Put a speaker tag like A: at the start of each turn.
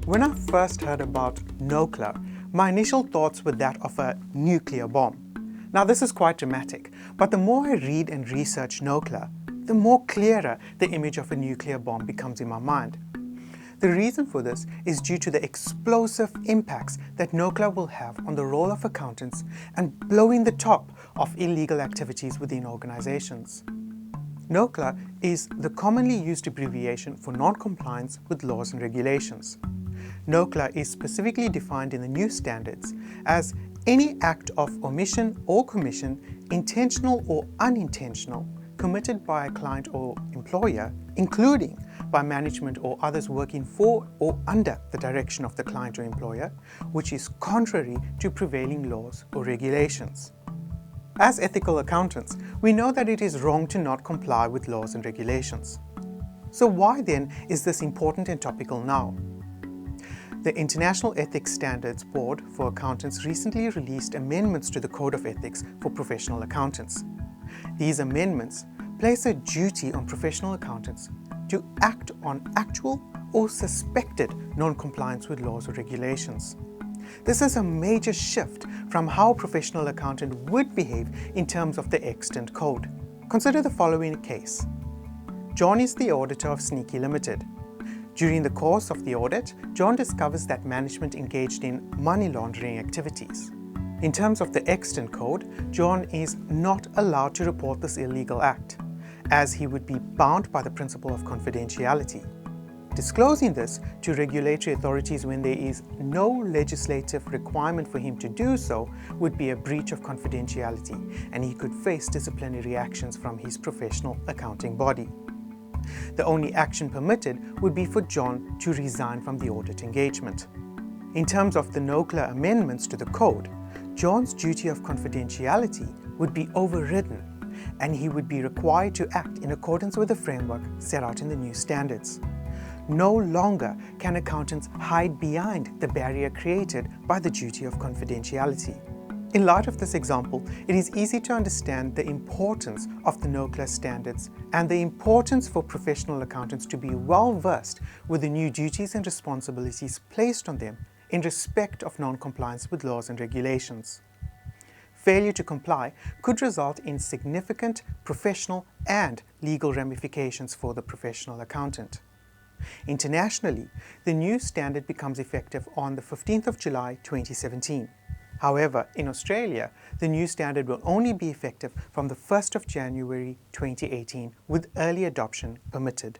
A: When I first heard about NOCLAR, my initial thoughts were that of a nuclear bomb. Now this is quite dramatic, but the more I read and research NOCLAR, the more clearer the image of a nuclear bomb becomes in my mind. The reason for this is due to the explosive impacts that NOCLAR will have on the role of accountants and blowing the top of illegal activities within organizations. NOCLAR is the commonly used abbreviation for non-compliance with laws and regulations. NOCLAR is specifically defined in the new standards as any act of omission or commission, intentional or unintentional, committed by a client or employer, including by management or others working for or under the direction of the client or employer, which is contrary to prevailing laws or regulations. As ethical accountants, we know that it is wrong to not comply with laws and regulations. So why then is this important and topical now? The International Ethics Standards Board for Accountants recently released amendments to the Code of Ethics for Professional Accountants. These amendments place a duty on professional accountants to act on actual or suspected non-compliance with laws or regulations. This is a major shift from how a professional accountant would behave in terms of the extant code. Consider the following case. John is the auditor of Sneaky Limited. During the course of the audit, John discovers that management engaged in money laundering activities. In terms of the extant code, John is not allowed to report this illegal act, as he would be bound by the principle of confidentiality. Disclosing this to regulatory authorities when there is no legislative requirement for him to do so would be a breach of confidentiality, and he could face disciplinary actions from his professional accounting body. The only action permitted would be for John to resign from the audit engagement. In terms of the NOCLAR amendments to the code, John's duty of confidentiality would be overridden, and he would be required to act in accordance with the framework set out in the new standards. No longer can accountants hide behind the barrier created by the duty of confidentiality. In light of this example, it is easy to understand the importance of the NOCLAR standards and the importance for professional accountants to be well versed with the new duties and responsibilities placed on them in respect of non-compliance with laws and regulations. Failure to comply could result in significant professional and legal ramifications for the professional accountant. Internationally, the new standard becomes effective on the 15th of July 2017. However, in Australia, the new standard will only be effective from the 1st of January 2018, with early adoption permitted.